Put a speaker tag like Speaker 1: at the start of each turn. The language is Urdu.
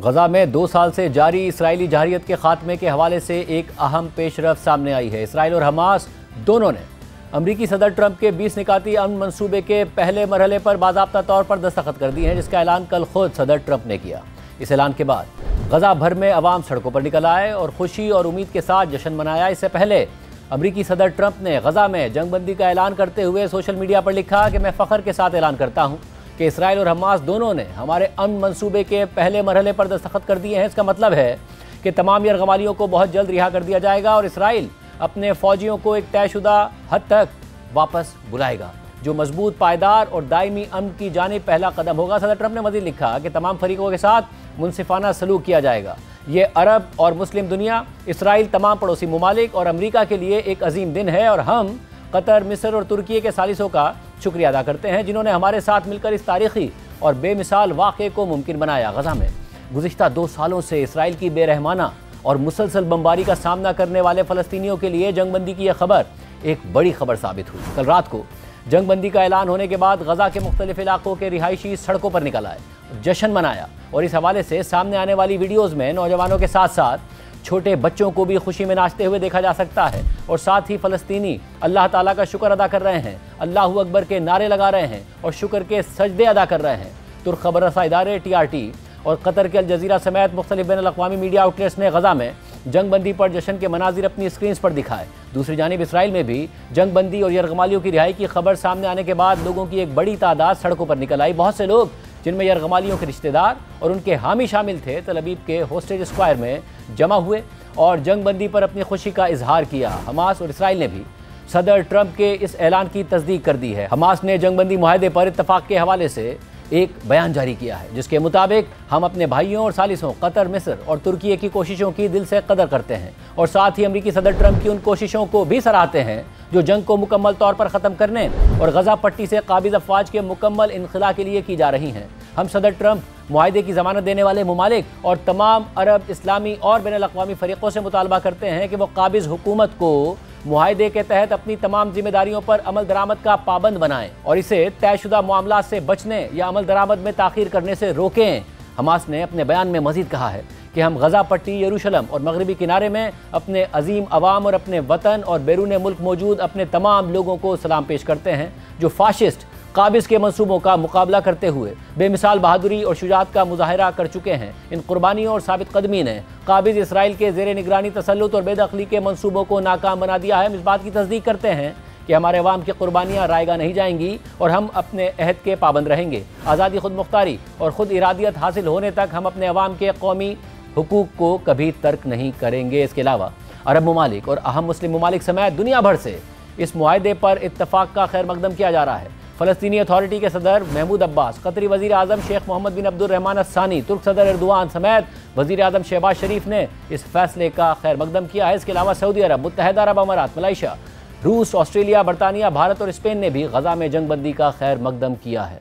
Speaker 1: غزہ میں 2 سال سے جاری اسرائیلی جارحیت کے خاتمے کے حوالے سے ایک اہم پیش رفت سامنے آئی ہے۔ اسرائیل اور حماس دونوں نے امریکی صدر ٹرمپ کے 20 نکاتی امن منصوبے کے پہلے مرحلے پر باضابطہ طور پر دستخط کر دی ہیں، جس کا اعلان کل خود صدر ٹرمپ نے کیا۔ اس اعلان کے بعد غزہ بھر میں عوام سڑکوں پر نکل آئے اور خوشی اور امید کے ساتھ جشن منایا۔ اس سے پہلے امریکی صدر ٹرمپ نے غزہ میں جنگ بندی کا اعلان کرتے ہوئے سوشل میڈیا پر لکھا کہ میں فخر کے ساتھ اعلان کرتا ہوں کہ اسرائیل اور حماس دونوں نے ہمارے امن منصوبے کے پہلے مرحلے پر دستخط کر دیے ہیں۔ اس کا مطلب ہے کہ تمام یرغمالیوں کو بہت جلد رہا کر دیا جائے گا اور اسرائیل اپنے فوجیوں کو ایک طے شدہ حد تک واپس بلائے گا، جو مضبوط، پائیدار اور دائمی امن کی جانب پہلا قدم ہوگا۔ صدر ٹرمپ نے مزید لکھا کہ تمام فریقوں کے ساتھ منصفانہ سلوک کیا جائے گا۔ یہ عرب اور مسلم دنیا، اسرائیل، تمام پڑوسی ممالک اور امریکہ کے لیے ایک عظیم دن ہے اور ہم قطر، مصر اور ترکی کے ثالثوں کا شکریہ ادا کرتے ہیں، جنہوں نے ہمارے ساتھ مل کر اس تاریخی اور بے مثال واقعے کو ممکن بنایا۔ غزہ میں گزشتہ 2 سالوں سے اسرائیل کی بے رحمانہ اور مسلسل بمباری کا سامنا کرنے والے فلسطینیوں کے لیے جنگ بندی کی یہ خبر ایک بڑی خبر ثابت ہوئی۔ کل رات کو جنگ بندی کا اعلان ہونے کے بعد غزہ کے مختلف علاقوں کے رہائشی سڑکوں پر نکل آئے، جشن منایا اور اس حوالے سے سامنے آنے والی ویڈیوز میں نوجوانوں کے ساتھ ساتھ چھوٹے بچوں کو بھی خوشی میں ناچتے ہوئے دیکھا جا سکتا ہے اور ساتھ ہی فلسطینی اللہ تعالیٰ کا شکر ادا کر رہے ہیں، اللہ اکبر کے نعرے لگا رہے ہیں اور شکر کے سجدے ادا کر رہے ہیں۔ ترک خبر رساں ادارے TRT اور قطر کے الجزیرہ سمیت مختلف بین الاقوامی میڈیا آؤٹلیٹس نے غزہ میں جنگ بندی پر جشن کے مناظر اپنی اسکرینز پر دکھائے۔ دوسری جانب اسرائیل میں بھی جنگ بندی اور یرغمالیوں کی رہائی کی خبر سامنے آنے کے بعد لوگوں کی ایک بڑی تعداد سڑکوں پر نکل آئی۔ بہت سے لوگ، جن میں یرغمالیوں کے رشتہ دار اور ان کے حامی شامل تھے، تل ابیب کے ہوسٹیج اسکوائر میں جمع ہوئے اور جنگ بندی پر اپنی خوشی کا اظہار کیا۔ حماس اور اسرائیل نے بھی صدر ٹرمپ کے اس اعلان کی تصدیق کر دی ہے۔ حماس نے جنگ بندی معاہدے پر اتفاق کے حوالے سے ایک بیان جاری کیا ہے، جس کے مطابق ہم اپنے بھائیوں اور ثالثوں قطر، مصر اور ترکی کی کوششوں کی دل سے قدر کرتے ہیں اور ساتھ ہی امریکی صدر ٹرمپ کی ان کوششوں کو بھی سراہتے ہیں جو جنگ کو مکمل طور پر ختم کرنے اور غزہ پٹی سے قابض افواج کے مکمل انخلاء کے لیے کی جا رہی ہیں۔ ہم صدر ٹرمپ معاہدے کی ضمانت دینے والے ممالک اور تمام عرب، اسلامی اور بین الاقوامی فریقوں سے مطالبہ کرتے ہیں کہ وہ قابض حکومت کو معاہدے کے تحت اپنی تمام ذمہ داریوں پر عمل درآمد کا پابند بنائیں اور اسے طے شدہ معاملات سے بچنے یا عمل درآمد میں تاخیر کرنے سے روکیں۔ حماس نے اپنے بیان میں مزید کہا ہے کہ ہم غزہ پٹی، یروشلم اور مغربی کنارے میں اپنے عظیم عوام اور اپنے وطن اور بیرون ملک موجود اپنے تمام لوگوں کو سلام پیش کرتے ہیں جو فاشسٹ قابض کے منصوبوں کا مقابلہ کرتے ہوئے بے مثال بہادری اور شجاعت کا مظاہرہ کر چکے ہیں۔ ان قربانیوں اور ثابت قدمی نے قابض اسرائیل کے زیر نگرانی تسلط اور بے دخلی کے منصوبوں کو ناکام بنا دیا ہے۔ ہم اس بات کی تصدیق کرتے ہیں کہ ہمارے عوام کی قربانیاں رائیگاں نہیں جائیں گی اور ہم اپنے عہد کے پابند رہیں گے۔ آزادی، خود مختاری اور خود ارادیت حاصل ہونے تک ہم اپنے عوام کے قومی حقوق کو کبھی ترک نہیں کریں گے۔ اس کے علاوہ عرب ممالک اور اہم مسلم ممالک سمیت دنیا بھر سے اس معاہدے پر اتفاق کا خیر مقدم کیا جا رہا ہے۔ فلسطینی اتھارٹی کے صدر محمود عباس، قطری وزیر اعظم شیخ محمد بن عبد الرحمن الثانی، ترک صدر اردوان سمیت وزیر اعظم شہباز شریف نے اس فیصلے کا خیر مقدم کیا ہے۔ اس کے علاوہ سعودی عرب، متحدہ عرب امارات، ملائیشیا، روس، آسٹریلیا، برطانیہ، بھارت اور اسپین نے بھی غزہ میں جنگ بندی کا خیر مقدم کیا ہے۔